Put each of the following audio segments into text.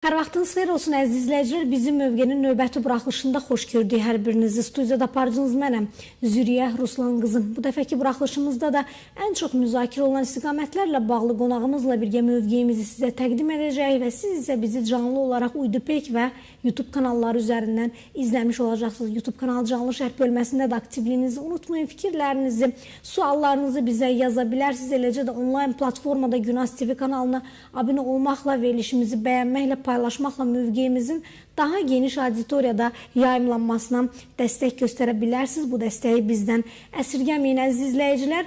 Hər vaxtınız xeyir olsun əziz izləyicilər. Bizim mövqenin növbəti buraxılışında xoş gördük hər birinizi. Studiyada aparıcınız mənəm, Züriyə Ruslan qızım. Bu dəfəki buraxılışımızda da ən çox müzakirə olunan istiqamətlərlə bağlı qonağımızla birgə mövqeyimizi sizə təqdim edəcəyik və siz isə bizi canlı olaraq Uydupek və YouTube kanalları üzərindən izləmiş olacaqsınız. YouTube kanalı canlı şərh bölməsində də aktivliyinizi unutmayın, fikirlərinizi, suallarınızı bizə yaza bilərsiniz. Eləcə də onlayn platformada Günaz TV kanalına abunə olmaqla, verilişimizi bəyənməklə, paylaşmaqla mövqeyimizin daha geniş auditoriyada yayımlanmasına dəstək göstərə bilərsiniz. Bu dəstəyi bizdən əsirgəməyin əziz izləyicilər.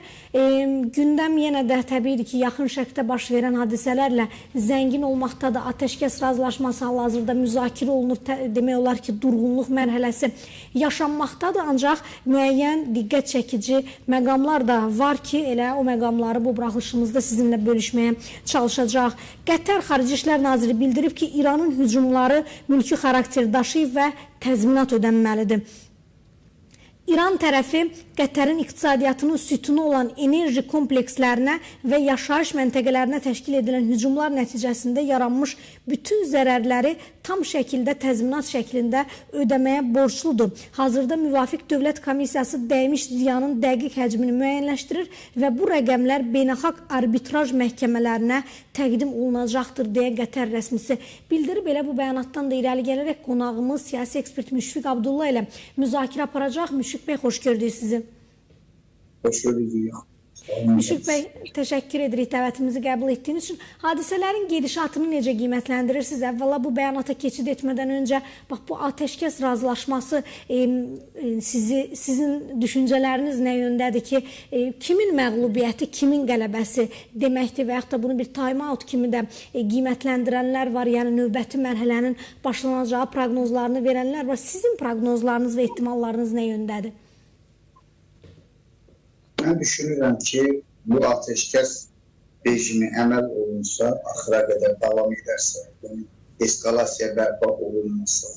Gündəm yenə də təbiidir ki, yaxın şərqdə baş verən hadisələrlə zəngin olmaqdadır. Atəşkəs razılaşması hal-hazırda müzakirə olunur. Demək olar ki, durğunluq mərhələsi yaşanmaqdadır. Ancaq müəyyən diqqət çəkici məqamlar da var ki, elə o məqamları bu buraxılışımızda sizinlə bölüşməyə çalışacaq. Qətər Xarici İşlər Naziri bildirib ki, İranın hücumları mülki xarakter daşıyıb və təzminat ödənməlidir. İran tərəfi Qətərin iqtisadiyyatının sütunu olan enerji komplekslərinə və yaşayış məntəqələrinə təşkil edilən hücumlar nəticəsində yaranmış bütün zərərləri tam şəkildə təzminat şəklində ödəməyə borcludur. Hazırda müvafiq dövlət komissiyası dəymiş ziyanın dəqiq həcmini müəyyənləşdirir və bu rəqəmlər beynəlxalq arbitraj məhkəmələrinə təqdim olunacaqdır deyə Qətər rəsmisi bildirib. Belə bu bəyanatdan da irəli gələrək qonağımız siyasi ekspert Müşfiq Abdullah ilə müzakirə aparacaq. Müşfiq bəy, xoş gördük sizi. Xoş gördük. Müşfiq bəy, təşəkkür edirik dəvətimizi qəbul etdiyiniz üçün. Hadisələrin gedişatını necə qiymətləndirirsiniz? Əvvəla bu bəyanata keçid etmədən öncə, bax bu atəşkəs razılaşması sizin düşüncələriniz nə yöndədir ki, kimin məğlubiyyəti, kimin qələbəsi deməkdir və yaxud da bunu bir time-out kimi də qiymətləndirənlər var, yəni növbəti mərhələnin başlanacağı proqnozlarını verənlər var. Sizin proqnozlarınız və ehtimallarınız nə yöndədir? Mən düşünürəm ki, bu atəşkəs rejimi əməl olunsa, axıra qədər davam edərsə, yəni eskalasiya bərpa olunmasa,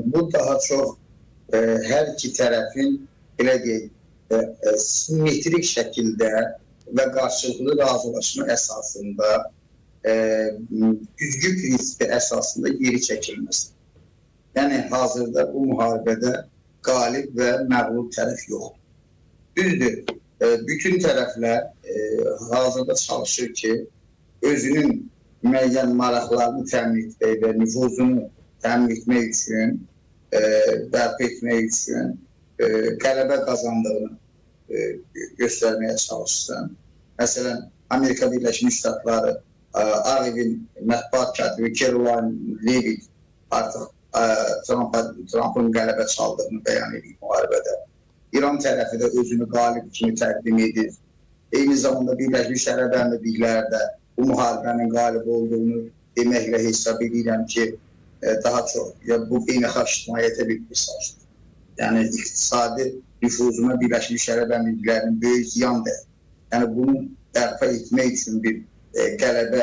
bu daha çox hər iki tərəfin elə simmetrik şəkildə və qarşılıqlı razılaşma əsasında, güzgü prinsipi əsasında geri çəkilməsi. Yəni, hazırda bu müharibədə qalib və məğlub tərəf yoxdur. Düzdür, bütün tərəflər hazırda çalışır ki, özünün müəyyən maraqlarını təmin etmək və nüfuzunu təmin etmək üçün, bərpa etmək üçün qələbə qazandığını göstərməyə çalışsın. Məsələn, Amerika Birləşmiş Ştatları, Ağ Evin mətbuat katibi Caroline Leavitt artıq Trump'ın qələbə çaldığını bəyan edib müharibədə. İran tərəfi də özünü qalib kimi təqdim edir. Eyni zamanda Birləşmiş Ərəb Əmirlikləri də bu müharibənin qalib olduğunu deməklə hesab edirəm ki, daha çox bu beynəlxalq ictimaiyyətə bir mesajdır. Yəni, iqtisadi nüfuzuna Birləşmiş Ərəb Əmirliklərinin böyük ziyan dəyir. Yəni, bunu bərpa etmək üçün bir qələbə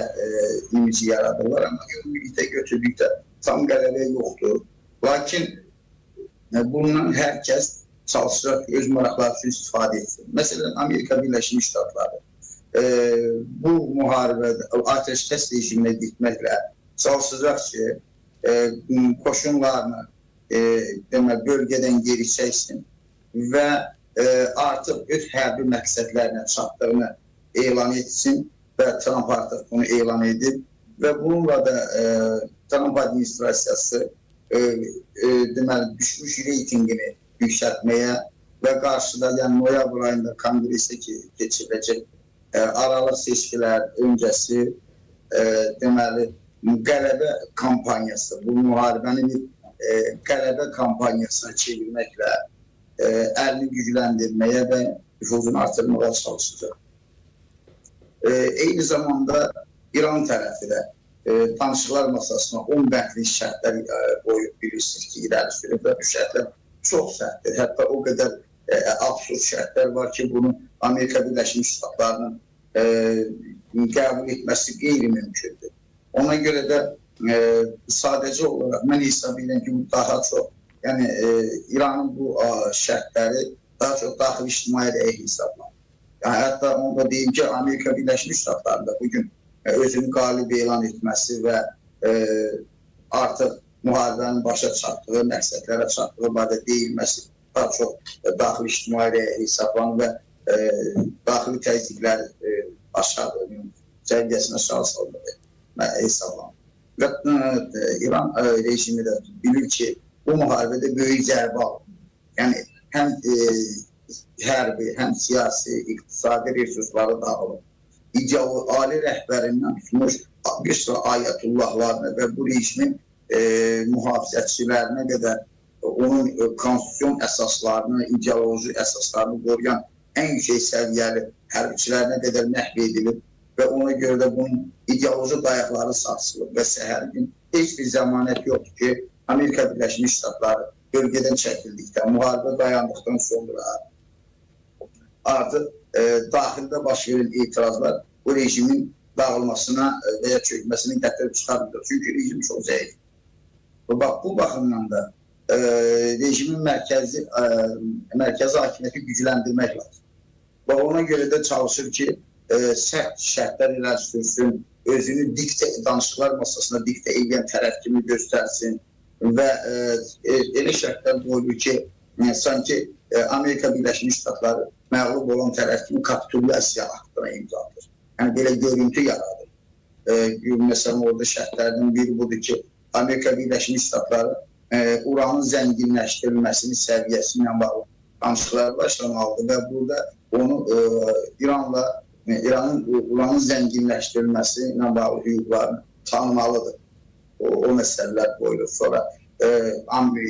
imici yaradırlar, amma ümumilikdə götürdükdə tam qələbə yoxdur. Lakin bundan hər kəs çalışacaq ki, öz maraqları üçün istifadə etsin. Məsələn, Amerika Birləşmiş Ştatları bu müharibədə atəşkəs rejiminə getməklə çalışacaq ki, qoşunlarını bölgədən geri çəksin və artıq öz hərbi məqsədlərinə çatdığını elan etsin və Trump artıq bunu elan edib və bununla da Trump administrasiyası düşmüş reytingini yüksəltməyə və qarşıda, yəni noyabr ayında konqresə keçiriləcək aralıq seçkilər öncəsi deməli qələbə kampaniyası, bu müharibəni bir qələbə kampaniyasına çevirməklə əlini gücləndirməyə və nüfuzunu artırmağa çalışacaq. Eyni zamanda İran tərəfi də danışıqlar masasına 10 bəndli şərtlər qoyub bilirsiniz ki, irəli sürüb və bu şərtlər çox sərtdir. Hətta o qədər absurd şərtlər var ki, bunu Amerika Birləşmiş Ştatlarının qəbul etməsi qeyri-mümkündür. Ona görə də sadəcə olaraq mən hesab edirəm ki, bu daha çox, yəni İranın bu şərtləri daha çox daxili ictimaiyyəyə hesablanır. Yəni, hətta onu da deyim ki, Amerika Birləşmiş Ştatlarında bugün özünü qalib elan etməsi və artıq müharibənin başa çatdığı, məqsədlərə çatdığı barədə deyilməsi daha çox daxili ictimaiyyəyə hesablanır və daxili təzyiqlər aşağı səviyyəsinə aşağı salınır hesablanır. Və İran rejimi də bilir ki, bu müharibədə böyük zərbə alır. Yəni, həm hərbi, həm siyasi, iqtisadi resursları dağılır. Ali rəhbərindən tutmuş bir sıra ayətullahlarına və bu rejimin mühafizətçilərinə qədər onun konstitusyon əsaslarını, ideoloji əsaslarını qoruyan ən yüksək səviyyəli hərbçilərinə qədər məhv edilib və ona görə də bunun ideoloji dayaqları sarsılıb və səhər gün heç bir zəmanət yoxdur ki, Amerika Birləşmiş Ştatları bölgədən çəkildikdən, müharibə dayandıqdan sonra artıq daxildə baş verən etirazlar bu rejimin dağılmasına və ya çökməsinin gətirib çıxarmıyor. Çünki rejim çox zəif. Bu baxımdan da rejimin mərkəzi hakimiyyəti gücləndirmək lazım. Və ona görə də çalışır ki, sərt şərtlər irəli sürsün, özünü danışıqlar masasına diktə edən tərəf kimi göstərsin və elə şərtlər qoyulur ki, sanki Amerika Birləşmiş Ştatları məğlub olan tərəf kimi kapitulyasiya aktına imza atır. Yəni, belə görüntü yaradır. Məsələn, orada şərtlərdən biri budur ki, Amerika Birləşmiş Ştatları uranın zənginləşdirilməsinin səviyyəsi ilə bağlı danışıqlar başlamalıdır və burada onu İranın uranın zənginləşdirilməsi ilə bağlı hüquqlarını tanımalıdır. O məsələlər qoyulur. Sonra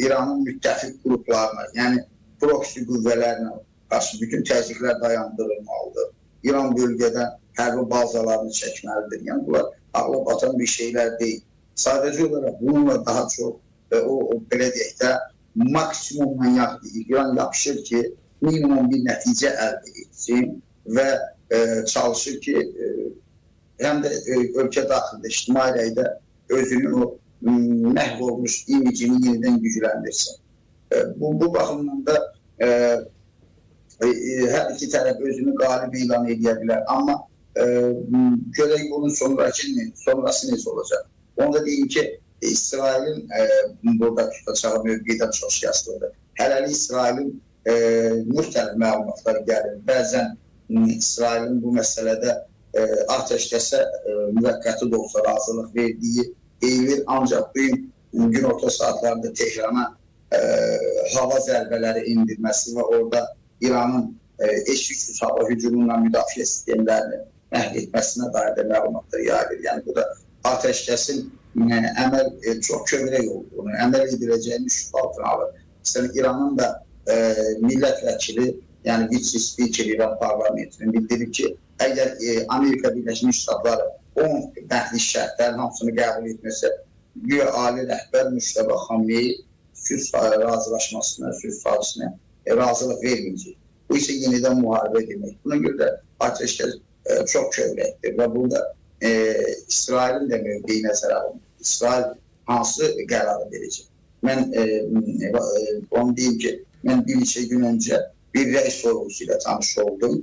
İranın müttəfiq qruplarına, yəni proksi qüvvələrinə qarşı bütün təzyiqlər dayandırılmalıdır. İran bölgədən hərbi bazalarını çəkməlidir. Yəni, bunlar ağla batan bir şeylər deyil. Sadəcə olaraq bununla daha çox belə deyək də maksimumla İran yapışır ki, minimum bir nəticə əldə etsin və çalışır ki, həm də ölkə daxilində, ictimai rəydə özünün o məhv olmuş imicini yenidən gücləndirsin. Bu baxımdan da hər iki tərəf özünü qalib elan edə bilər. Amma görək bunun sonrası necə olacaq? Onu da deyim ki, İsrailin burada tutacağı mövqedən çox yazılıdır. Hələlik İsrailin müxtəlif məlumatlar gəlir. Bəzən İsrailin bu məsələdə atəşkəsə müvəqqəti də olsa razılıq verdiyi deyilir. Ancaq bu gün orta saatlarda Tehrana hava zərbələri indirməsi və orada İranın eşiksiz hava hücumundan müdafiə sistemlərini məhv etməsinə dair də məlumatlar yayılır. Yəni, bu da atəşkəsin əməl çox kövrək olduğunu, əməl ediləcəyini şübhə altına alır. Məsələn, İranın da millət vəkili, yəni vitse-spiker İran parlamentinin bildirib ki, əgər Amerika Birləşmiş Ştatları 10 bəxtli şərtlərin hamısını qəbul etməsə, güya ali rəhbər Müştəbə Xamneyi sülh razılaşmasına, sülh sazişinə razılıq verməyəcək. Bu isə yenidən müharibə demək. Buna görə də atəşkəs çox kövrəkdir və burada İsrailin də mövqeyi nəzərə alınır. İsrail hansı qərarı verəcək? Mən onu deyim ki, mən bir neçə gün öncə bir rəy sorğusu ilə tanış oldum.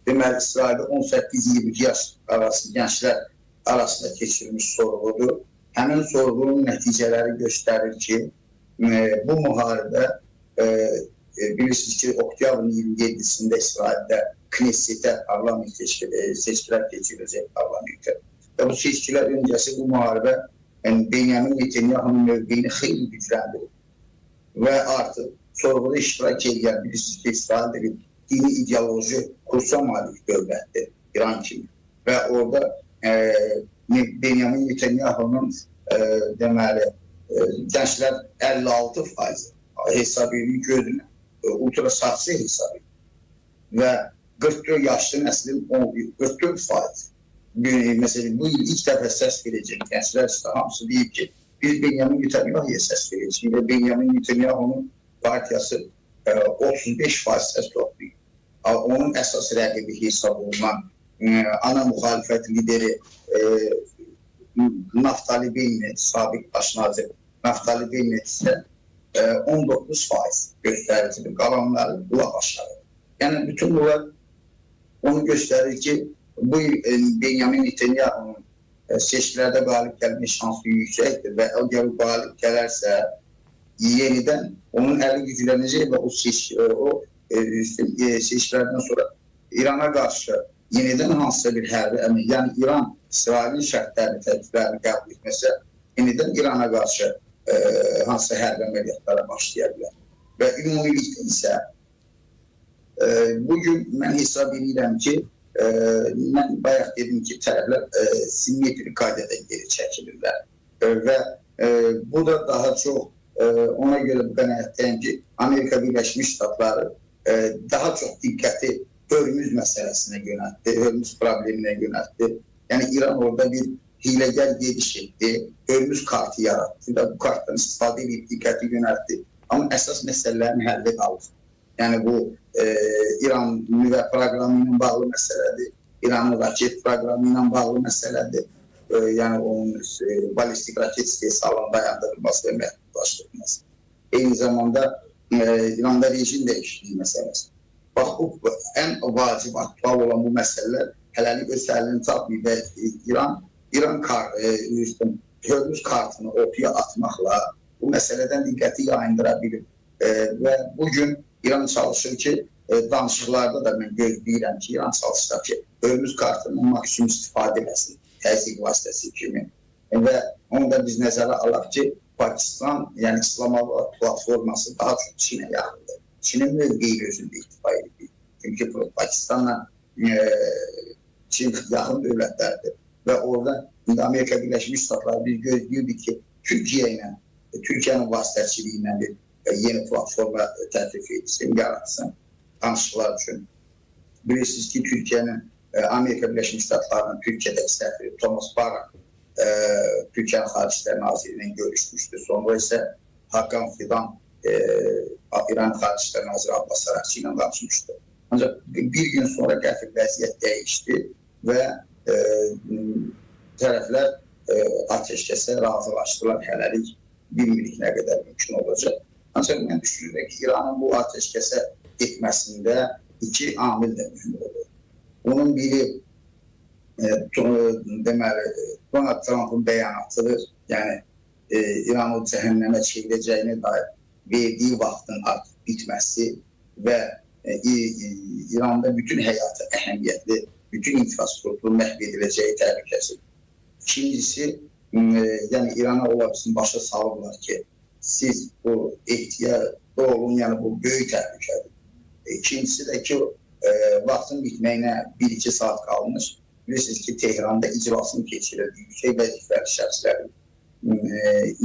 Deməli, İsraildə 18-22 yaş arası gənclər arasında keçirilmiş sorğudur. Həmin sorğunun nəticələri göstərir ki, bu müharibə bilirsiniz ki, oktyabrın 27-sində İsraildə Knessetə parlament seçkilər keçiriləcək parlamentə. Və bu seçkilər öncəsi bu müharibə Benyamin Netanyahunun mövqeyini xeyli gücləndirir. Və artıq sorğuda iştirak edən bilirsiniz ki, İsrail bir dini ideoloji kursa malik dövlətdir, İran kimi. Və orada Benyamin Netanyahunun deməli, gənclər 56% hesab edir gözünü, ultra saxsı hesab edir. Və 44 yaşlı nəslin 44%. Məsələn, bu il ilk dəfə səs verəcək gənclər hamısı deyib ki, biz Benyamin Netanyahu'ya səs verəcəyik və Benyamin Netanyahunun partiyası 35% səs toplayıb. Onun əsas rəqibi hesab olunan ana müxalifət lideri Naftali Bennett, sabiq baş nazir Naftali Bennett isə 19% göstəricidir. Qalanları qulaq aşağı. Yəni, bütün bunlar onu göstərir ki, bu Benyamin Netanyahu'nun seçkilərdə qalib gəlmə şansı yüksəkdir və o qalib gələrsə yenidən onun əli güclənəcək və o seçkilərdən sonra İrana qarşı yenidən hansısa bir hərbi əməl, yəni İran İsrailin şərtlərini, təkliflərini qəbul etməsə, yenidən İrana qarşı hansısa hərbi əməliyyatlara başlaya bilər. Və ümumilikdə isə bugün mən hesab edirəm ki, mən bayaq dedim ki, tərəflər simmetrik qaydada geri çəkilirlər və bu da daha çox ona görə bu qənaətdəyim ki, Amerika Birləşmiş Ştatları daha çox diqqəti Hörmüz məsələsinə yönəltdi, Hörmüz probleminə yönəltdi. Yəni İran orada bir hiləgər gediş etdi, Hörmüz kartı yarattı və bu kartdan istifadə edib diqqəti yönəltdi. Amma əsas məsələlərin həlli qalır. Yəni bu İran nüvə proqramı ilə bağlı məsələdir, İranın raket proqramı ilə bağlı məsələdir. Yəni onun balistik raket istehsalının dayandırılması və məhdudlaşdırılması. Eyni zamanda İranda rejim dəyişikliyi məsələsi. Bax, bu ən vacib, aktual olan bu məsələlər hələlik öz həllini tapmayıb və İran Hörmüz kartını ortaya atmaqla bu məsələdən diqqəti yayındıra bilir. Və bugün İran çalışır ki, danışıqlarda da mən gözləyirəm ki, İran çalışır ki, Hörmüz kartının maksimum istifadə eləsin, təzyiq vasitəsi kimi. Və onu da biz nəzərə alaq ki, Pakistan, yəni İslamabad platforması daha çox Çinə yaxındır. Çinin mövqeyi özündə iktifa edir. Çünki Pakistanla Çin yaxın dövlətlərdir. Və orada Amerika Birləşmiş Ştatları biz gözləyirdik ki, Türkiyə ilə, Türkiyənin vasitəçiliyi ilə bir yeni platforma təklif etsin, yaratsın danışıqlar üçün. Bilirsiniz ki, Türkiyənin, Amerika Birləşmiş Ştatlarının Türkiyədəki səfiri Thomas Barak Türkiyənin Xaricilər Naziri ilə görüşmüşdü. Sonra isə Hakan Fidan İran Xaricilər Naziri Abbas Araqçı ilə danışmışdı. Ancaq bir gün sonra qəfil vəziyyət dəyişdi və tərəflər ateşkəsə razılaşdılar. Hələlik bilmirik nə qədər mümkün olacaq. Ancaq mən düşünürəm ki, İranın bu ateşkəsə etməsində iki amil də mühüm olur. Bunun biri deməli, Donald Trump'ın bəyanatıdır. Yəni, İranı cəhənnəmə çevirəcəyini dair verdiyi vaxtın artıq bitməsi və İranda bütün həyatı əhəmiyyətli, bütün infrastruktur məhv ediləcəyi təhlükəsi. İkincisi, yəni İrana ola bilsin başa salıblar ki, siz bu ehtiyatlı olun, yəni bu böyük təhlükədir. İkincisi də ki, vaxtın bitməyinə 1-2 saat qalmış. Bilirsiniz ki, Tehranda iclasının keçirildiyi, yüksək vəzifəli şəxslərin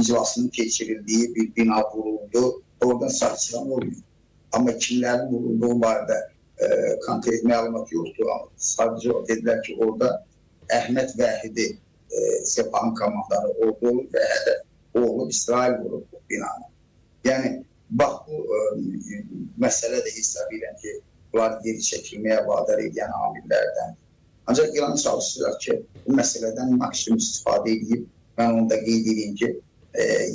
iclasının keçirildiyi bir bina vuruldu. Oradan saçılan olmuyor. Amma kimlərin vurulduğu barədə konkret məlumat yoxdur. Sadəcə dedilər ki, orada Əhməd Vəhidi Sepahın komandarı orada olub və hədəf oğlu İsrail vurub bu binanı. Yəni, bax bu məsələ də hesab edirəm ki, bunlar geri çəkilməyə vadar edən amillərdən. Ancaq İran çalışırlar ki, bu məsələdən maksimum istifadə edib, mən onu da qeyd edeyim ki,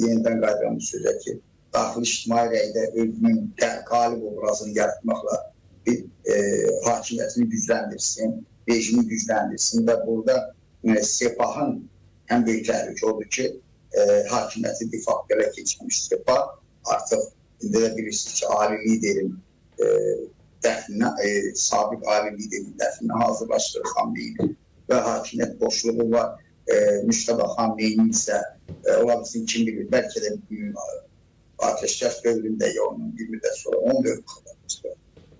yenidən qaydıram bu sözə ki, daxili ictimai rəydə özünün qalib obrazını yaratmaqla bir hakimiyyətini gücləndirsin, rejimi gücləndirsin və burada Sepahın ən böyük təhlükə odur ki, hakimiyyəti de facto elə keçmiş Sepah artıq indi də bilirsiniz ki, ali liderin dəfninə, sabiq ali liderin dəfninə hazırlaşdırır Xamneyni və hakimiyyət boşluğu var. Müştəbə Xamneyni isə ola bilsin kim bilir, bəlkə də ateşkəs dövründə ya onun bir müddət sonra 10 dövr xəbərimiz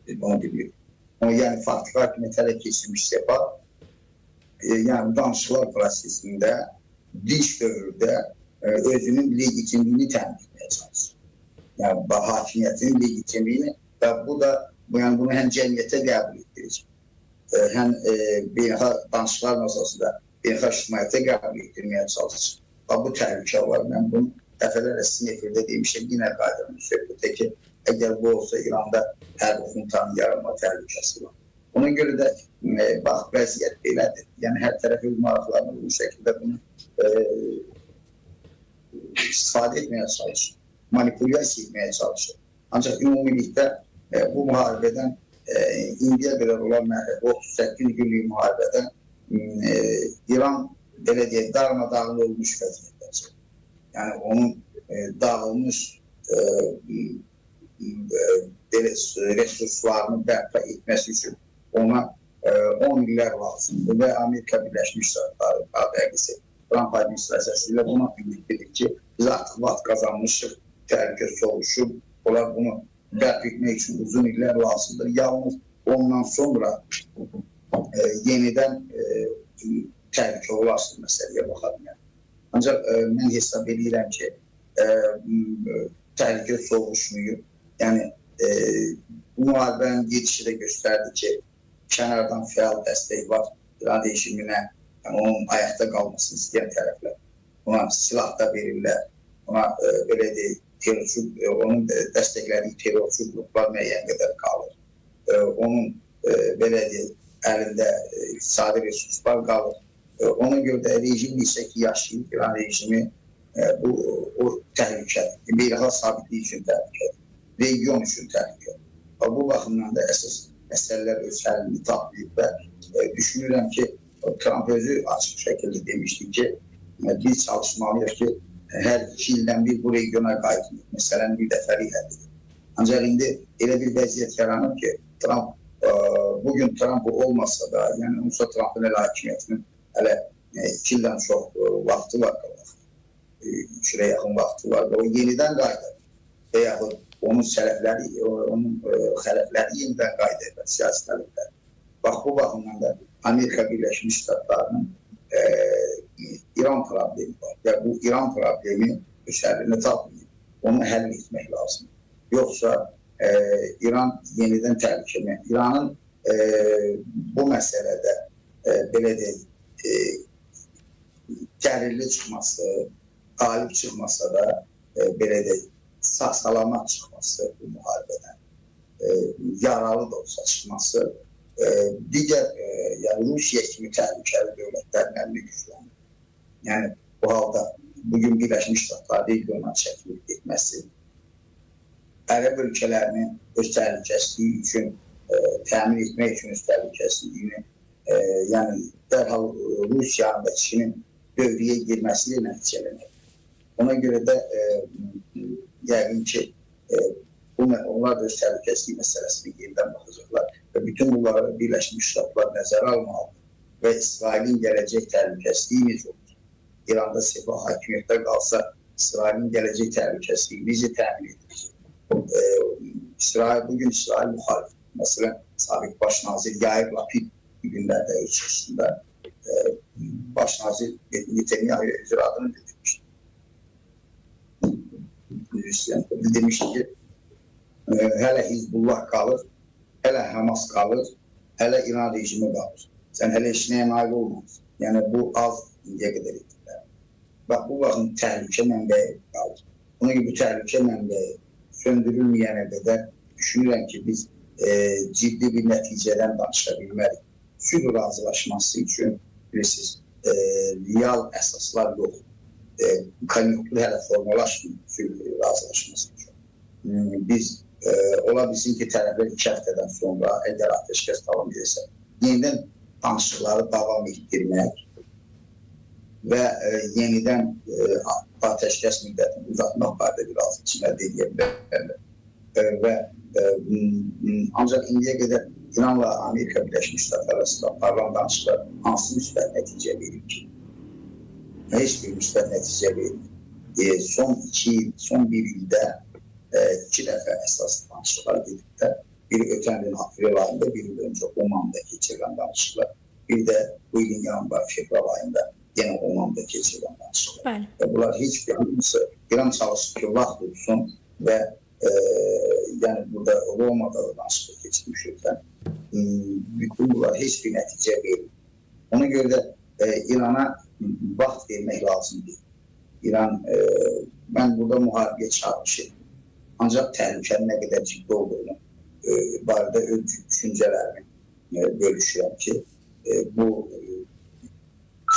biz bunu bilirik. Yəni faktiki hakimiyyət hələ keçirmiş Sepah yəni danışıqlar prosesində dinç dövrdə özünün legitimliyini təmin etməyə çalışır. Yəni hakimiyyətin legitimliyini və bu da bunu həm cəmiyyətə qəbul etdirəcək, həm beynəlxalq danışıqlar məsələsində beynəlxalq ictimaiyyətə qəbul etdirməyə çalışır. Bu təhlükə var. Mən bunu dəfələrlə sizin efirdə demişəm, yenə qaydaram söhbətə ki, əgər bu olsa İranda hərbi xuntanın yaranma təhlükəsi var. Ona görə də bax, vəziyyət belədir. Yəni, hər tərəf öz maraqlarını bu şəkildə bunu istifadə etməyə çalışır, manipulyasiya etməyə çalışır. Ancaq ümumilikdə bu müharibədən indiyə qədər olan 38 günlük müharibədən İran belə deyək, darmadağın olmuş vəziyyətdir. Yəni onun dağılmış resurslarını bərpa etməsi üçün ona 10 illər lazımdır və Amerika Birləşmiş Ştatları ABD-si Trump administrasiyası ilə buna ümid edir ki, biz artıq vaxt qazanmışıq, təhlükə soğuşub, onlar bunu bərpa etmək üçün uzun illər lazımdır. Yalnız ondan sonra yenidən təhlükə olasın məsələyə baxa bilər. Ancaq mən hesab edirəm ki, təhlükə soğuşmuyor. Yəni, bu müharibənin gedişi də göstərdi ki, kənardan fəal dəstək var İran rejiminə, yəni onun ayaqda qalmasını istəyən tərəflər. Ona silah da verirlər, ona belə deyək, onun dəstəklədiyi terrorçu qruplar müəyyən qədər qalır. Onun belə deyək, əlində iqtisadi resurslar qalır. Ona görə də rejim isə ki, yaşayıb İran rejimi o təhlükədir. Beynəlxalq sabitlik üçün təhlükədir. Region üçün təhlükədir. Bu baxımdan da əsas məsələlər öz həllini taplayıb və düşünürəm ki, Trump özü açıq şəkildə demişdi ki, biz çalışmalıyıq ki, hər 2 ildən bir bu regiona qayıtmıyor. Məsələn, bir dəfəlik həll edir. Ancaq indi elə bir vəziyyət yaranır ki, bugün Trump olmasa da, yəni Musa Trump'ın elə hakimiyyətinin hələ 2 ildən çox vaxtı var, 3 ilə yaxın vaxtı var və o yenidən qayıdır və yaxud onun xələfləri yenidən qayıdır siyasi tələblər. Bax, bu baxımdan da Amerika Birləşmiş Ştatlarının İran problemi var və bu İran problemi öz həllini tapmıyor. Onu həll etmək lazım. Yoxsa İran yenidən təhlükəli. İranın bu məsələdə belə deyək, gəlirli çıxması, qalib çıxmasa da belə deyək, sağ-salamat çıxması bu müharibədən, yaralı da olsa çıxması digər Rusiya kimi təhlükəli dövlətlərin əlini güclənir. Yəni, bu halda bugün Birləşmiş Ştatlar regional çəkilib etməsi, Ərəb ölkələrinin öz təhlükəsizliyi üçün təmin etmək üçün öz təhlükəsizliyini, yəni dərhal Rusiyanın da Çinin dövrəyə girməsilə nəticələnir. Ona görə də yəqin ki, onlar da öz təhlükəsizlik məsələsini yenidən baxacaqlar və bütün bunları Birləşmiş Ştatlar nəzərə almalıdır və İsrailin gələcək təhlükəsizliyi necə olur? İranda səfah hakimiyyətdə qalsa, İsrailin gələcək təhlükəsizliyi necə təmin edilir? Bugün İsrail müxalif, məsələn, sabiq baş nazir Yair Lapid günlərdə öz çıxışında baş nazir Netanyahu icraatını bildirmişdi. Bildirmişdi ki, hələ Hizbullah qalır, hələ Hamas qalır, hələ İran rejimi qalır. Sən hələ işinəyə nail olmazsın. Yəni, bu az indiyə qədər etdilər. Bax, bu baxın təhlükə mənbəyi qalır. Ona görə bu təhlükə mənbəyi söndürülməyənə qədər düşünürəm ki, biz ciddi bir nəticədən danışa bilmərik. Sülh razılaşması üçün, bilirsiniz, real əsaslar yox. Konjunktur hələ formalaşmıyor sülh razılaşması üçün. Biz, ola bilsin ki, tərəflər 2 həftədən sonra, əgər ateşkəs davam edirsə, yenidən danışıqları davam etdirmək və yenidən ateşkəs müddətini uzatmaq barədə bir razıçılar deyə bilərlər. Və ancaq indiyə qədər İranla Amerika Birləşmiş Ştatları arasında aparılan danışıqlar hansı müsbət nəticə verir ki? Heç bir müsbət nəticə verir. Son 1 ildə 2 dəfə əsas danışıqlar gedibdə. Biri ötən ilin aprel ayında, biri öncə Oman'da keçirilən danışıqlar. Bir də bu ilin yanvar, fevral ayında yenə Oman'da keçirilən danışıqlar. Bunlar heç bir hansı İran çalışır ki, vaxt olsun və yəni burada Roma'da da danışıqlar keçirmişikdən bütün bunlar heç bir nəticə verir. Ona görə də İrana vaxt vermək lazım deyil. İran, mən burada müharibəyə çağırmışım. Ancaq təhlükənin nə qədər ciddi olduğunu barədə öz düşüncələrimi bölüşürəm ki, bu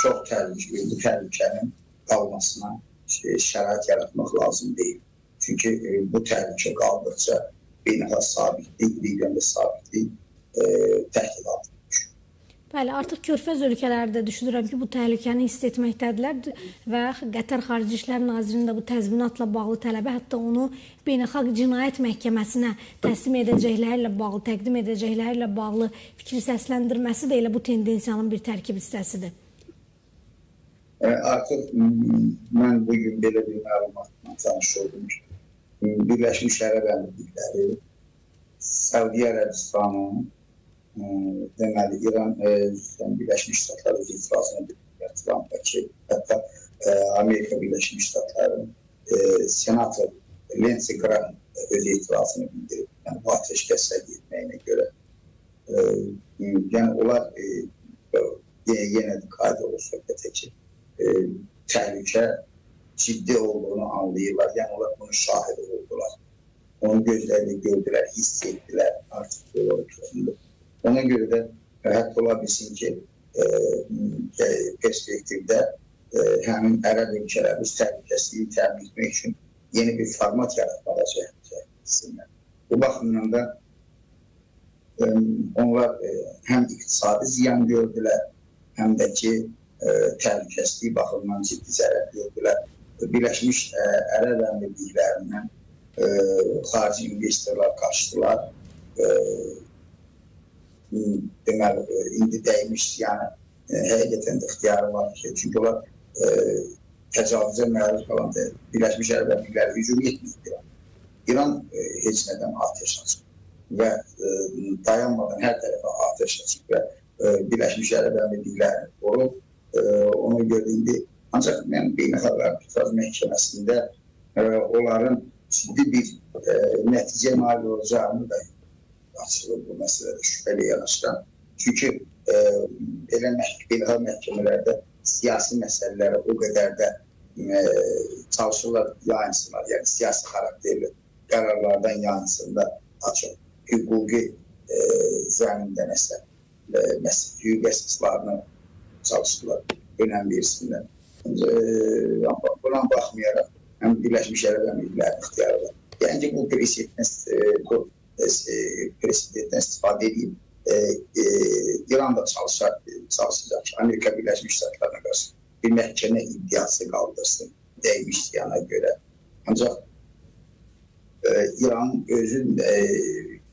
çox təhlükəli, bu təhlükənin qalmasına şərait yaratmaq lazım deyil. Çünki bu təhlükə qaldıqca beynəlxalq sabitlik, regionda sabitlik təhdid altında düşür. Bəli, artıq Körfəz ölkələri də düşünürəm ki, bu təhlükəni hiss etməkdədirlər və Qətər Xarici İşlər Nazirinin də bu təzminatla bağlı tələbi, hətta onu Beynəlxalq Cinayət Məhkəməsinə təslim edəcəklərlə bağlı, təqdim edəcəklərlə bağlı fikri səsləndirməsi də elə bu tendensiyanın bir tərkib hissəsidir. Artıq mən bugün belə bir məlumatla tanış oldum ki, Birləşmiş Ərəb Əmirlikləri, Səudiyyə Ərəbistanı, deməli, İran Birləşmiş Ştatları öz itirazını bildirilər Trump'a, hətta Amerika Birləşmiş Ştatları senator Lindsey Graham öz itirazını bildirib. Yəni, bu ateşkəs sədq etməyinə görə. Yəni, onlar yenə də qayda olur söhbətə ki, təhlükə ciddi olduğunu anlayırlar. Yəni, onlar bunu şahid oldular. Onu gözlərlə gördülər, hiss etdilər artıq bu ortamda. Ona görə də hətta ola bilsin ki, perspektivdə həmin ərəb ölkələri öz təhlükəsizliyi təmin etmək üçün yeni bir format yaratmağa cəhətsinlər. Bu baxımdan da onlar həm iqtisadi ziyan gördülər, həm də ki, təhlükəsizliyi baxımından ciddi zərər gördülər. Birləşmiş Ərəb Əmirliklərindən xarici investorlar qaçdılar. Deməli, indi dəymiş, yəni həqiqətən də ixtiyarı var ki, çünki onlar təcavüzə məruz qalan Birləşmiş Ərəb Əmirlikləri hücum etməyib. İran heç nədən atəş açıb və dayanmadan hər tərəfə atəş açıb və Birləşmiş Ərəb Əmirlikləri olub. Ona görə indi, ancaq mən Beynəlxalq Arbitraj Məhkəməsində onların ciddi bir nəticə nail olacağını da açılır bu məsələdə şübhəli yanaşdan. Çünki belə beynəlxalq məhkəmələrdə siyasi məsələlərə o qədər də çalışırlar yayınsınlar. Yəni siyasi xarakterli qərarlardan yayınsınlar, açıq hüquqi zəmində hüquq əsaslarını çalışırlar, önəm versinlər. Buna baxmayaraq, həm Birləşmiş Ərəb Əmirlikləri ixtiyarı var. Yəni ki, bu presidentdən istifadə edib İran da çalışacaq ki, Amerika Birləşmiş Ştatlarına qarşı bir məhkəmə iddiası qaldırsın dəymiş yana görə. Ancaq İran özün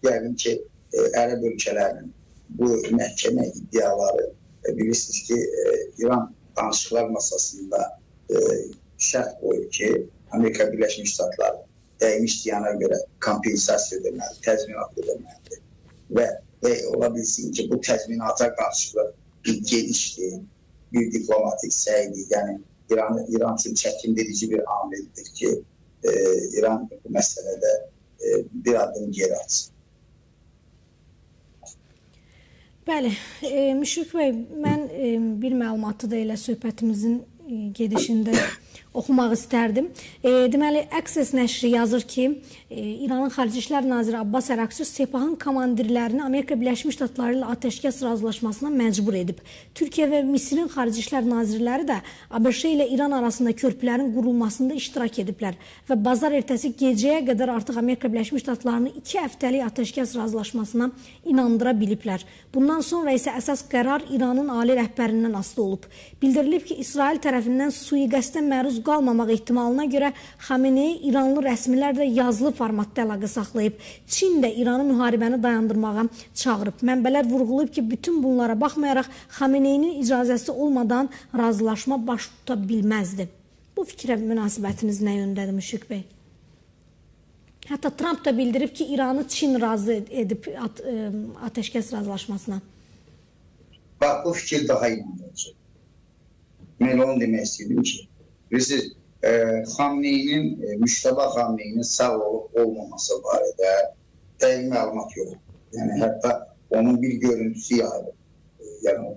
yəqin ki, Ərəb ölkələrinin bu məhkəmə iddiaları bilirsiniz ki, İran danışıqlar masasında şərt qoyur ki, Amerika Birləşmiş Ştatları dəymiş yana görə kompensasiya ödəməli, təzminat ödəməlidir. Və ola bilsin ki, bu təzminata qarşılıq bir gedişdir, bir diplomatik səydir. Yəni, İran üçün çəkindirici bir amildir ki, İran bu məsələdə bir adım geri atsın. Bəli, Müşfiq bəy, mən bir məlumatı da elə söhbətimizin gedişində oxumaq istərdim. Deməli, Access nəşri yazır ki, İranın Xarici İşlər Naziri Abbas Əraqçı Sepahın komandirlərini Amerika Birləşmiş Ştatları ilə atəşkəs razılaşmasına məcbur edib. Türkiyə və Misirin Xarici İşlər Nazirləri də ABŞ ilə İran arasında körpülərin qurulmasında iştirak ediblər və bazar ertəsi gecəyə qədər artıq Amerika Birləşmiş Ştatlarını 2 həftəlik atəşkəs razılaşmasına inandıra biliblər. Bundan sonra isə əsas qərar İranın ali rəhbərindən asılı olub. Bildirilib ki, İsrail tərəfindən sui-qəsdə məruz qalmamaq ehtimalına görə Xamenei İranlı rəsmilərlə yazılı formatda əlaqə saxlayıb. Çin də İranı müharibəni dayandırmağa çağırıb. Mənbələr vurğulayıb ki, bütün bunlara baxmayaraq Xameneinin icazəsi olmadan razılaşma baş tuta bilməzdi. Bu fikrə münasibətiniz nə yöndədir Müşfiq bəy? Hətta Trump da bildirib ki, İranı Çin razı edib atəşkəs razılaşmasına. Bax, bu fikir daha inandırıcı. Mən onu demək istəyirdim ki, bilirsiniz, Müştəba Xamneyinin sağ olub olmaması barədə dəqiq məlumat yox. Yəni, hətta onun bir görüntüsü yayılıb. Yəni,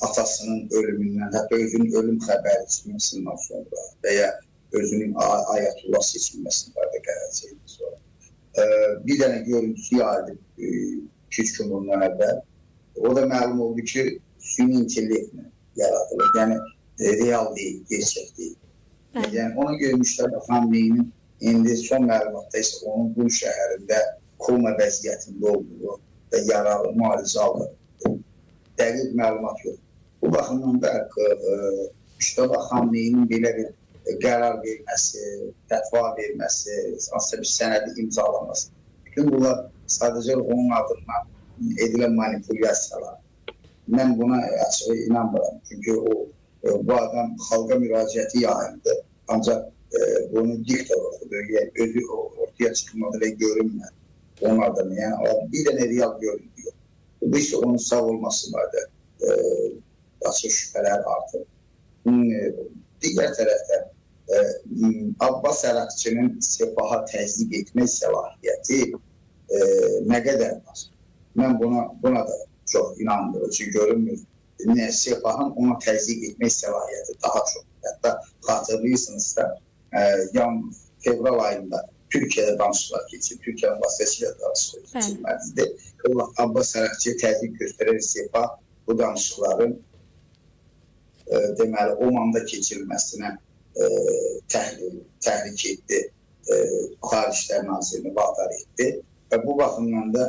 atasının ölümündən, hətta özünün ölüm xəbəri çıxmasından sonra və ya özünün Ayətullah seçilməsindən barədə qərar çəkildi sonra. Bir dənə görüntüsü yayılıb 2-3 gün bundan əvvəl. O da məlum oldu ki, süni intellektlə yaradılır. Yəni, real deyil, gerçək deyil. Yəni, ona görə Müştəba Xamneyinin indi son məlumatda isə onun bu şəhərində koma vəziyyətində olduğu və yaralı müalicə alır. dəqiq məlumat yox. Bu baxımdan da Müştəbə Xamneyinin belə bir qərar verməsi, fətva verməsi, hansısa bir sənədi imzalaması. Bütün bunlar sadəcə onun adından edilən manipulyasiyalar. Mən buna açığı inanmıram. Çünki bu adam xalqa müraciəti yayındı. Ancaq bunu diktor oxudu. Yəni, özü ortaya çıxmadı və görünmədi. Onun adını. Yəni, bir dənə real görünüyor. Bu isə onun sağ olması vardı. Açıq şübhələr artır. Digər tərəfdən Abbas Əraqçının Sepaha təzyiq etmək səlahiyyəti nə qədər var? Mən buna da çox inanmıyorum. Çünki görünmür. Sepahın ona təzyiq etmək səlahiyyəti daha çox. Hətta xatırlayırsınızsa, fevral ayında Türkiyədə danışıqlar keçir. Türkiyənin vasitəsilə danışıqlar keçirməlidir. Abbas Əraqçıya təzyiq göstərər Sepah bu danışıqların deməli, Omanda keçirilməsinə təhrik etdi, Xariclər Nazirini vadar etdi və bu baxımdan da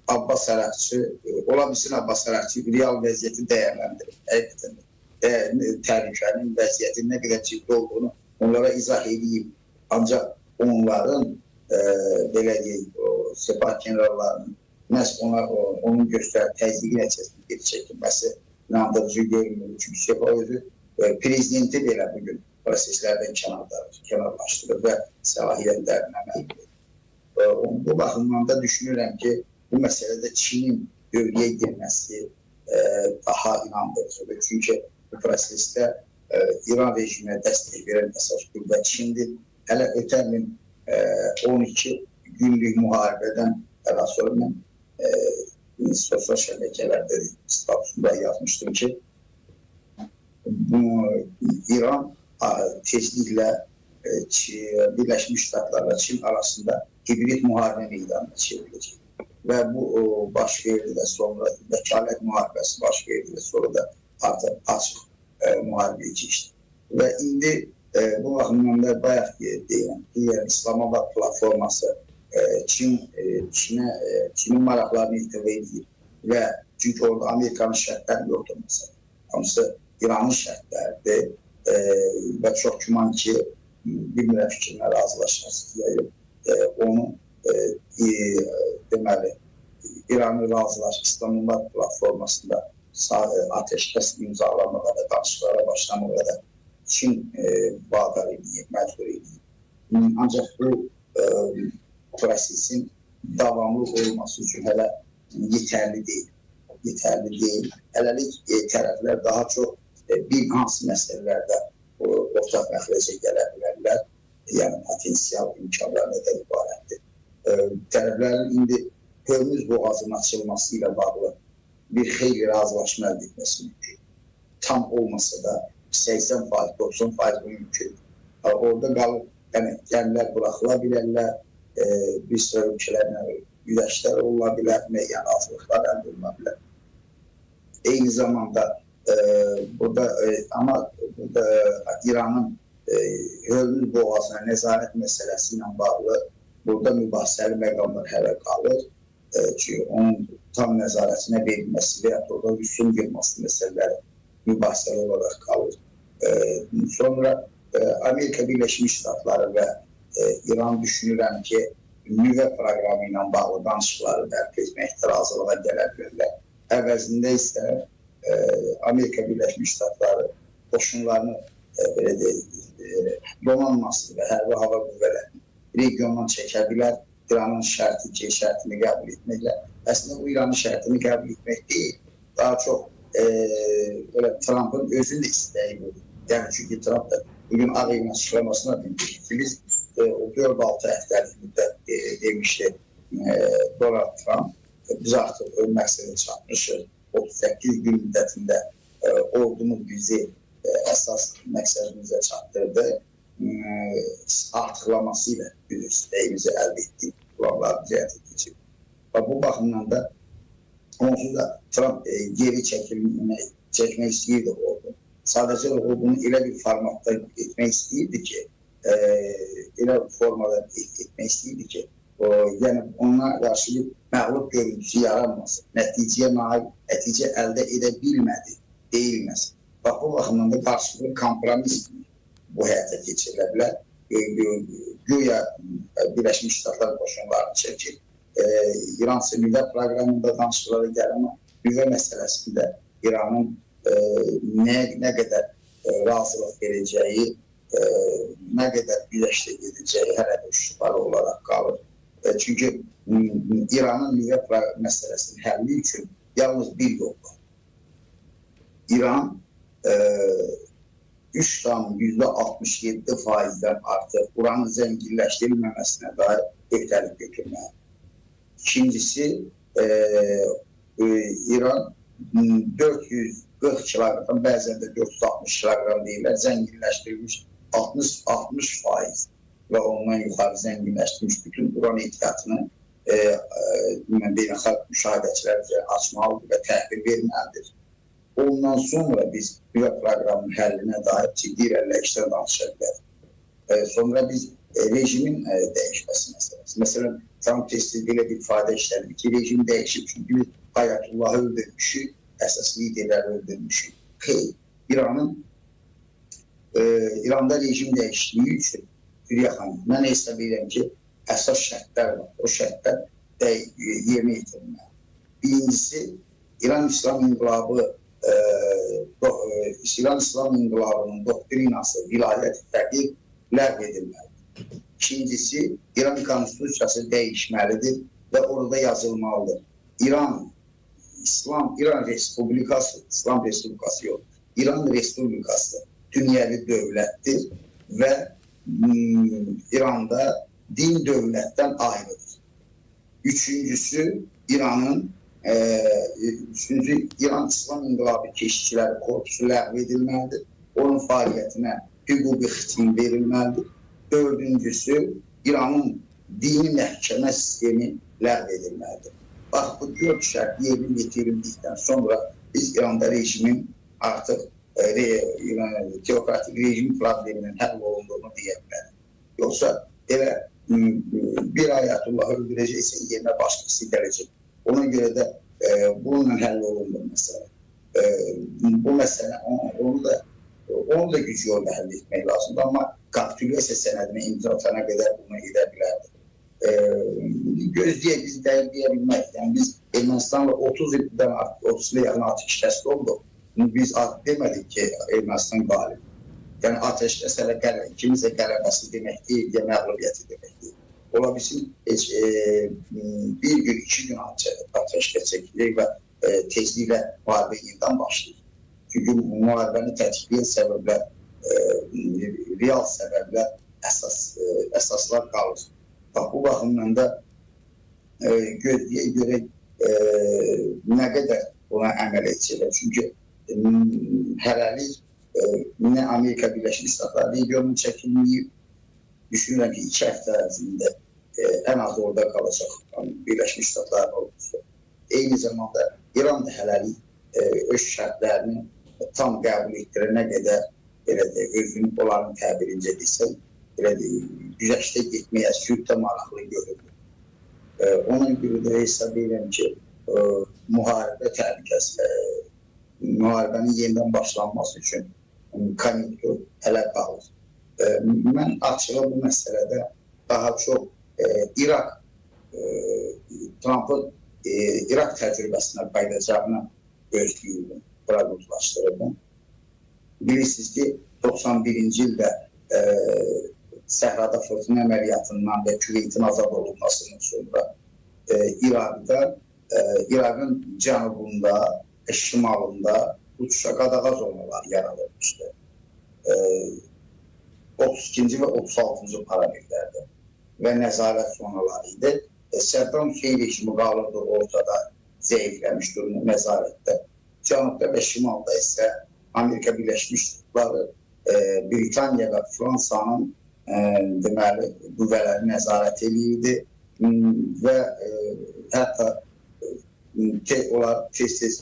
Abbas Əraqçı, ola bilsin Abbas Əraqçı real vəziyyəti dəyərləndirir. Həqiqətən təhlükənin vəziyyətin nə qədər ciddi olduğunu onlara izah edeyim. Ancaq onların belə deyək, Sepah generallarının məhz onun göstərdiyi təzyiqi nəticəsində geri çəkilməsi inandırıcı görünmür. Çünki Sepah özü prezidenti belə bugün proseslərdən kənarlaşdırır və səlahiyyətlərinə məhvdir. Bu baxımdan da düşünürəm ki, bu məsələdə Çinin bölgəyə girməsi daha inandırıcıdır. Çünki bu prosesdə İran rejiminə dəstək verən əsas qüvvə Çindir. Hələ ötən il 12 günlük müharibədən daha sonra mən sosial şəbəkələrdə statusunda yazmışdım ki, İran tezliklə Birləşmiş Ştatlarla Çin arasında hibrid müharibə meydanına çevriləcək. Və bu baş verdi də sonra vəkalət müharibəsi baş verdi də sonra da artıq açıq müharibəyə keçdi. Və indi bu baxımdan da bayaq deyilən İslamabad platforması Çinin maraqlarını itiva edir və çünki orada Amerikanın şərtləri yoxdur məsələn. Hamısı İranın şərtləridir və çox güman ki, bilmirəm fikrinə razılaşarsınız. Onu deməli, İranı razılaşır İslamabad platformasında ateşkəs imzalamağa və danışıqlara başlamağa da Çin vadar edib, məcbur edib. Ancaq bu prosesin davamlı olması üçün hələ yetərli deyil. Hələlik tərəflər daha çox bir hansı məsələlərdə ortaq məxrəcə gələ bilərlər, yəni potensial imkanlar nədən ibarətdir. Tərəflərin indi Hörmüz boğazının açılması ilə bağlı bir xeyli razılaşma əldə etməsi mümkün. Tam olmasa da 80%, 90% mümkün. Orada qalıb, yəni gəmilər buraxıla bilərlər, bir sıra ölkələrlə güləşlər ola bilər, müəyyən azlıqlar əldə oluna bilər. Eyni zamanda burada İranın Hörmüz boğazına nəzarət məsələsi ilə bağlı burada mübahisəli məqamlar hələ qalır. Çünki onun tam nəzarətinə verilməsi və ya orada rüsum yığması məsələləri mübahisəli olaraq qalır. Sonra Amerika Birləşmiş Ştatları və İran düşünürəm ki, nüvə proqramı ilə bağlı danışıqları bərpa etməkdə razılığa gələ bilərlər. Əvəzində isə Amerika Birləşmiş Ştatları qoşunlarını donanması və hərbi hava qüvvələrini regiondan çəkə bilər. İranın şərtini qəbul etməklə. Əslində bu İranın şərtini qəbul etmək deyil. Daha çox Trump'ın özünün də istəyi budur. Yəni çünki Trump da bugün Ağ Evin açıqlamasına bildirir ki, biz o 4-6 həftəlik müddət demişdi Donald Trump. Biz artıq ön məqsədə çatmışıq. 38 gün müddətində ordumuz bizi əsas məqsədimizə çatdırdı. Artıqlaması ilə biz istəyimizi əldə etdik, planlarımızı həyata keçirdik. Bu baxımdan da onsuz da Trump geri çəkmək istəyirdi ordu. Sadəcə bunu elə bir formatda etmək istəyirdi ki, elə formada etmək istəyirdi ki, yəni ona qarşı bir məğlub görüntüsü yaranmasın, nəticə əldə edə bilmədi deyilməsin. Bax, bu baxımdan da qarşılıqlı kompromis bu həyata keçirilə bilər. Güya Birləşmiş Ştatlar qoşunlarını çəkir. İran nüvə proqramında danışıqlara gəlir, amma nüvə məsələsində İranın nə qədər razılıq verəcəyi, nə qədər güləşdə gedəcəyi hələ də şübhəli olaraq qalır. Çünki İranın nüvə məsələsinin həlli üçün yalnız bir yol var. İran 3,67%-dən artıq uranın zənginləşdirilməməsinə dair öhdəlik götürməlidir. İkincisi, İran 440 kiloqram, bəzən də 460 kiloqram deyirlər, zənginləşdirilmiş 60% və ondan yuxarı zənginləşdirilmiş bütün uran ehtiyatını beynəlxalq müşahidəçilər üzrə açmalıdır və təhvil verməlidir. Ondan sonra biz nüvə proqramının həllinə dair ciddi irəliləyişlər danışa bilərik. Sonra biz rejimin dəyişməsi məsələsi. Məsələn, Trump tez-tez belə bir ifadə işlədir ki, rejim dəyişib, çünki biz Ayətullahı öldürmüşük, əsas liderləri öldürmüşük. Xeyr, İranda rejim dəyişdiyi üçün Hürriyə xanım, mən hesab edirəm ki, əsas şərtlər var. O şərtlər yerinə yetirilməli. Birincisi, İran İslam İnqilabının doktrinası, vilayət fəqir ləğv edilməlidir. İkincisi, İran konstitusiyası dəyişməlidir və orada yazılmalıdır. İran Respublikası, İslam Respublikası yox, İran Respublikası dünyəvi dövlətdir və İranda din dövlətdən ayrıdır. Üçüncüsü, İran İslam İnqilabı Keşikçiləri Korpusu ləğv edilməlidir. Onun fəaliyyətinə hüquqi xitim verilməlidir. Dördüncüsü, İranın dini məhkəmə sistemi ləğv edilməlidir. Bax, bu 4 şərt yerinə yetirildikdən sonra biz İranda rejimin artıq teokratik rejim probleminin həll olunduğunu deyə bilərik. Yoxsa elə bir Ayətullahı öldürəcəksə yerinə başqası gələcək. Ona görə də bununla həll olunur məsələ. Bu məsələ, onu da güc yolda həll etmək lazımdır, amma kapitülyasiya sənədini imza atana qədər bunu edə bilərdir. Gözləyək, biz deyə bilmək. Yəni, biz Ermənistanla 30 ildən artıq, 30 yaxın atəşkəs olduq. Biz demədik ki, Ermənistan qalib. Yəni, atəşkəs hələ ikimizə qələbəsi demək deyil, ya məğlubiyyəti demək deyil. Ola bilsin, bir gün, 2 gün atəşkəs çəkilir və tezliklə müharibə yenidən başlayır. Çünki müharibəni tətikləyən səbəblər, real səbəblər, əsaslar qalır. Bax, bu baxımdan da gözləyə görək nə qədər ona əməl edəcəklər. Çünki hələlik nə Amerika Birləşmiş Ştatları regionunun çəkilməyib, düşünürəm ki, 2 həftə ərzində ən az orada qalacaq Birləşmiş Ştatların ordusu. Eyni zamanda İran da hələlik öz şərtlərini tam qəbul etdirənə qədər özünün onların təbirincə desək, güzəşdə getməyə sürətdə maraqlı görülür. Ona görə də hesab edirəm ki, müharibə təhlükəsi, müharibənin yenidən başlanması üçün konjunktur hələ qalır. Mən açığı bu məsələdə daha çox Trump'ın İraq təcrübəsinə qayıdacağını gözləyirdim, proqnozlaşdırırdım. Bilirsiniz ki, 91-ci ildə Səhrada fırtına əməliyyatından və Küveytin azad olunmasından sonra İraqın cənubunda, şimalında uçuşa qadağa zonalar yaradılmışdı. 32-ci və 36-cı parametrlərdə və nəzarət zonaları idi. Səddam Hüseyn rejimi qalırdı ortada zəifləmiş durumu nəzarətdə. Cənubda və şimalda isə Amerika Birləşmiş Ştatları, Britaniya və Fransanın deməli qüvvələri nəzarət edirdi və hətta onlar tez-tez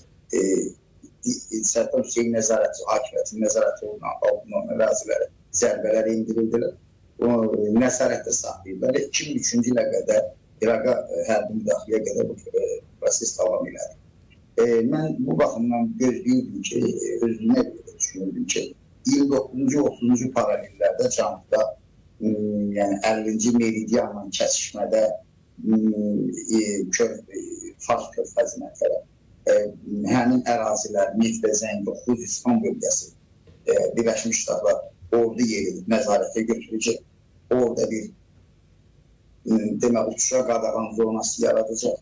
Səddam Hüseyn nəzarəti, hakimiyyətin nəzarəti olunan ərazilərə zərbələr indirirdilər. Nəzarətdə saxlayırlar. 2003-cü ilə qədər İraqa hərbi müdaxiləyə qədər bu proses davam elədi. Mən bu baxımdan gözləyirdim ki, özümə düşünürdüm ki, 29-cu, 30-cu paralellərdə Cənubda, yəni 50-ci meridianla kəsişmədə Fars körfəzinə tərəf həmin ərazilər, neft və zəngli Xuzistan bölgəsi Birləşmiş Ştatlar ordu yeri nəzarətə götürəcək. Orada bir demək, uçuşa qadağan zonası yaradacaq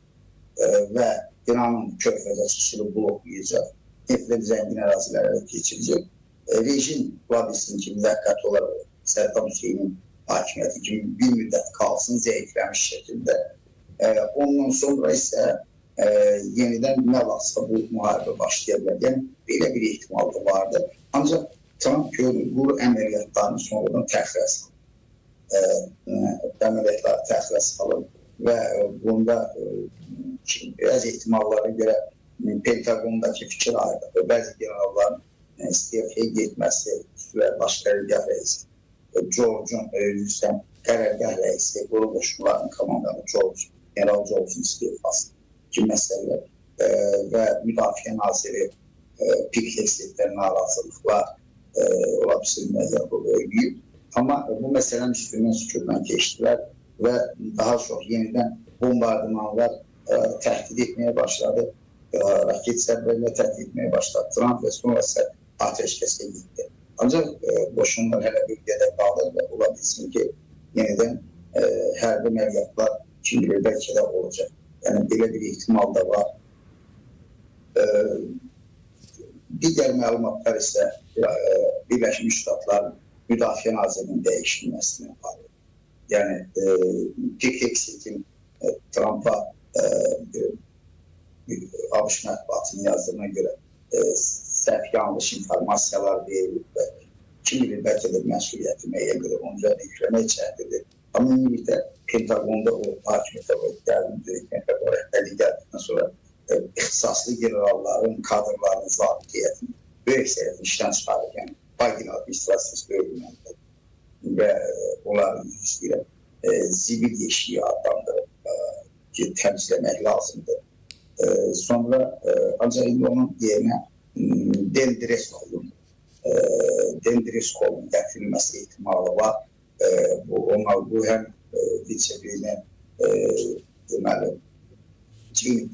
və İranın körfəzə çıxışını bloklayacaq. Neft və zəngin ərazilərə keçirecək. Rejim ola bilsin ki, müvəqqəti olaraq Səddam Hüseynin hakimiyyəti kimi bir müddət qalsın zəifləmiş şəkildə. Ondan sonra isə yenidən nə vaxtsa bu müharibə başlaya bilər. Yəni, belə bir ehtimal da vardı. Ancaq Trump bu əməliyyatlarını sonradan təxirə salır. Əməliyyatları təxirə salır və bunda bəzi ehtimallara görə Pentagondakı fikir ayrılır. Bəzi generalların istefaya getməsi və baş qərargah rəisi George'un qərargah rəisi quru qoşunların komandanı General George'un istefası kimi məsələlər və müdafiə naziri Piklexlikdən narazılıqlar ola bilsin müəyyən rol oynayıb. Amma bu məsələnin üstündən sükürdən keçdilər və daha çox yenidən bombardımanlar təhdid etməyə başladı. Raket zərbələrlə təhdid etməyə başladı. Trump və sonrası ateşkəsə getdi. Ancaq qoşunlar hələ bölgədə qalır və ola bilsin ki, yenidən hərbi əməliyyatlar kim bilir bəlkə də olacaq. Yəni, belə bir ehtimal da var. Digər məlumatlar isə Birləşmiş Ştatların Müdafiə Nazirinin dəyişilməsini aparır. Yəni, Piklexlikin Trump'a ABŞ mətbuatının yazdığına görə səhv yanlış informasiyalar verilib və kim bilir bəlkə də məsuliyyəti müəyyən görə onun üzərində yükləmək çəkdidir. Amma ümumiyyətlə Pentagonda o hakimiyyətə rəhbərliyi gəldikdən sonra ixtisaslı generalların, kadrların, zabitiyyətini böyük səyət işdən çıxarır. Yəni, Biden administrasiyası bölümündə və onların istəyirəm zibil yeşiyi adlandırıb ki, təmizləmək lazımdır. Sonra ancaq indi onun yerinə Dan Driscoll'un gətirilməsi ehtimalı var. Bu həm vice-prezident deməli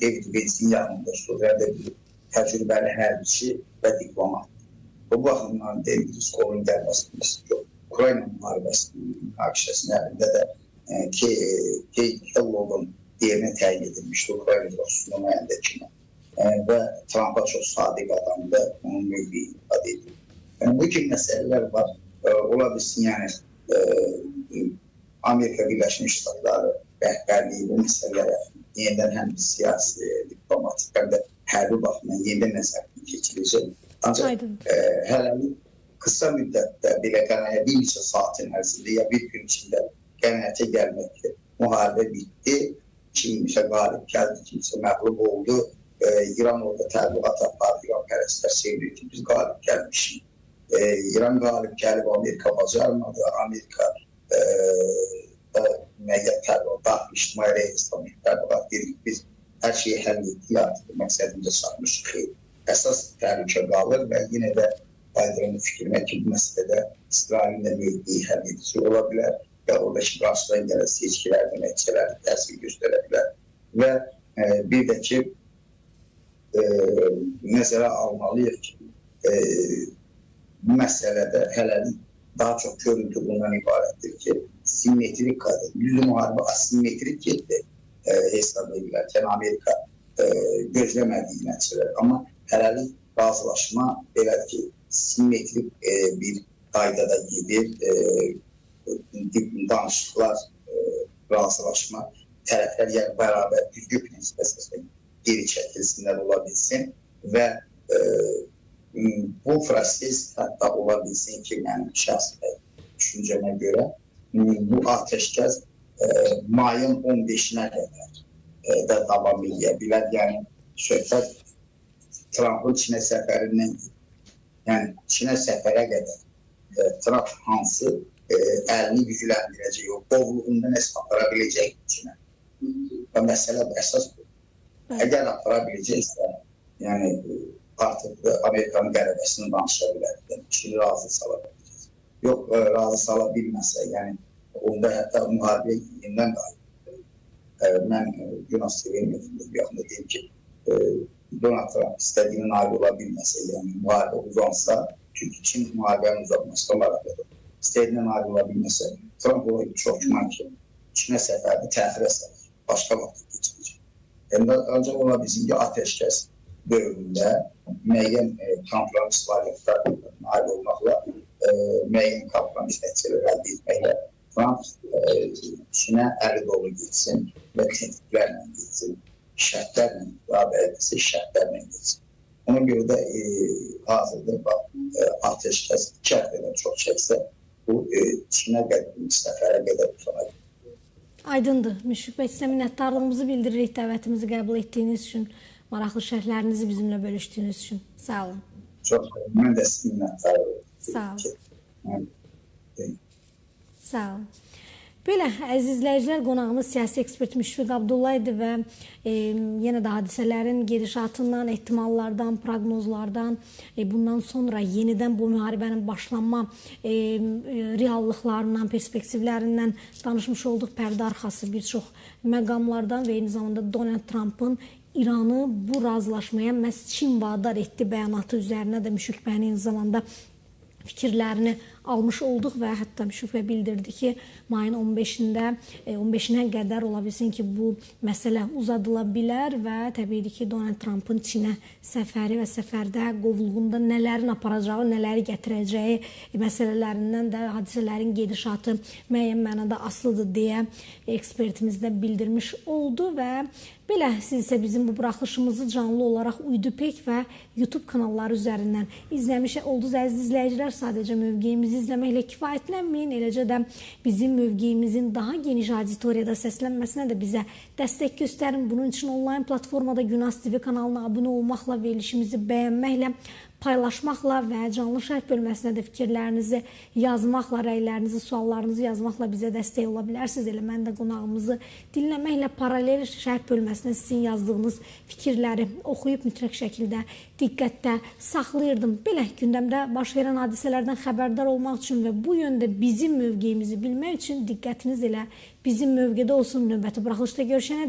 David Vance'in yanında həm də bir təcrübəli hərbiçi və diplomat. Bu baxımdan Dan Driscoll'un gəlməsini istiyor. Ukrayna müharibəsinin münaqişəsinin əlində də Kate Kellogg-un yerinə təyin edilmişdi Ukrayna'da xüsusi nümayəndə kimi və Trump'a çox sadiq adamda onun mövqeyi ifadə edilir. Yəni, bu kimi məsələlər var. Ola bilsin, yəni Amerika Birləşmiş Ştatları rəhbərliyi bu məsələlərə yenidən həm siyasi, diplomatik, həm də hərbi baxımdan yenidən nəzərdən keçiriləcək. Ancaq hələlik qısa müddətdə belə qənaətə bir neçə saatin ərzində ya bir gün içində qənaətə gəlməkdir. Müharibə bitdi, kimsə qalib gəldi, kimsə məğlub oldu. İran orada təbliğat apardı, İran pərəstlər sevdir ki, biz qalib gəlmişik. İran qalib gəlib, Amerika bacarmadı, Amerika müəyyən təbliğat, ictimai reyistan təbliğat dedik, biz hər şeyi həll etdik, artıq məqsədimizə çatmışıq. Əsas təhlükə qalır və yenə də Biden'ın fikrinə ki, bu məsələdə İsrailin də mövqeyi həll edici ola bilər və oradakı qarşıdan gələn seçkilərdə nəticələri təsir göstərə bilər. Və bir də ki, nəzərə almalıyıq ki, bu məsələdə hələlik daha çox görüntü bundan ibarətdir ki, simmetrik qadır. Yüzü müharibə asimetrik getdi hesab edilərkən Amerika gözləmədiyi nəticələr. Amma hələlik razılaşma belədir ki, simmetrik bir qaydada gedir. Danışıqlar, razılaşma, tərəflər yəni bərabər düzgün prinsip əsasında geri çəkilsinlər ola bilsin və bu proses hətta ola bilsin ki, mənim şəxsi düşüncəmə görə bu ateşkəs mayın 15-nə qədər də davam edə bilər. Yəni, söhbət Trump'ın Çinə səfərindən, yəni Çinə səfərə qədər Trump hansı əlini gücləndirəcək, o qovluğundan əsas apara biləcək Çinə. Və məsələ bu, əsas bu. Əgər apara biləcəksə, yəni artıq Amerikanın qələbəsini danışa bilər, yəni Çini razı sala biləcək. Yox, razı sala bilməsə, yəni onda hətta müharibəyə yenidən qalır. Mən Yunus TV-nin yaxında deyim ki, Donald Trump istədiyinin nail ola bilməsə, yəni müharibə uzansa, çünki Çin müharibənin uzanmasına maraqlıdır. İstədiyinin nail ola bilməsə, Trump ola çox güman ki, Çinə səfərini təxirə salır, başqa vaxt keçirecək. Ancaq ola bilsin ki, ateşkəs dövründə müəyyən kompromis variantlar nail olmaqla, müəyyən kompromis nəticələr əldə etməklə Trump Çinə əli dolu getsin və tehditlərlə getsin, şərtlərlə, daha bəlkəsi şərtlərlə getsin. Ona görə də hazırda ateşkəs 2 həftədən çox çəksə, bu Çinə səfərə qədər uzana bilir. Aydındır. Müşfiq bəy, sizə minnətdarlığımızı bildiririk dəvətimizi qəbul etdiyiniz üçün, maraqlı şərhlərinizi bizimlə bölüşdüyünüz üçün. Sağ olun. Çox sağ olun. Mən də sizin minnətdarlığım. Sağ olun. Sağ olun. Belə, əziz izləyicilər, qonağımız siyasi ekspert Müşfiq Abdullah idi və yenə də hadisələrin gedişatından, ehtimallardan, proqnozlardan, bundan sonra yenidən bu müharibənin başlanma reallıqlarından, perspektivlərindən danışmış olduq. Pərdə arxası bir çox məqamlardan və eyni zamanda Donald Trump'ın İranı bu razılaşmaya məhz Çin vadar etdi bəyanatı üzərinə də Müşfiq bəyin eyni zamanda fikirlərini almış olduq və hətta Müşfiq bəy bildirdi ki, mayın 15-nə qədər ola bilsin ki, bu məsələ uzadıla bilər və təbii ki, Donald Trump'ın Çinə səfəri və səfərdə qovluğunda nələrin aparacağı, nələri gətirəcəyi məsələlərindən də hadisələrin gedişatı müəyyən mənada asılıdır deyə ekspertimiz də bildirmiş oldu və belə, siz isə bizim bu buraxılışımızı canlı olaraq UyduPek və YouTube kanalları üzərindən izləmiş oldunuz. Əziz izləyicilər, sadəcə mövqeyimizi izləməklə kifayətlənməyin, eləcə də bizim mövqeyimizin daha geniş auditoriyada səslənməsinə də bizə dəstək göstərin. Bunun üçün onlayn platformada Günas TV kanalına abunə olmaqla, verilişimizi bəyənməklə, paylaşmaqla və canlı şərh bölməsinə də fikirlərinizi yazmaqla, rəylərinizi, suallarınızı yazmaqla bizə dəstək ola bilərsiniz. Elə mən də qonağımızı dinləməklə paralel şərh bölməsinə sizin yazdığınız fikirləri oxuyub mütləq şəkildə diqqətdə saxlayırdım. Belə, gündəmdə baş verən hadisələrdən xəbərdar olmaq üçün və bu yöndə bizim mövqeyimizi bilmək üçün diqqətiniz elə bizim mövqedə olsun. Növbəti buraxılışda görüşənə dək.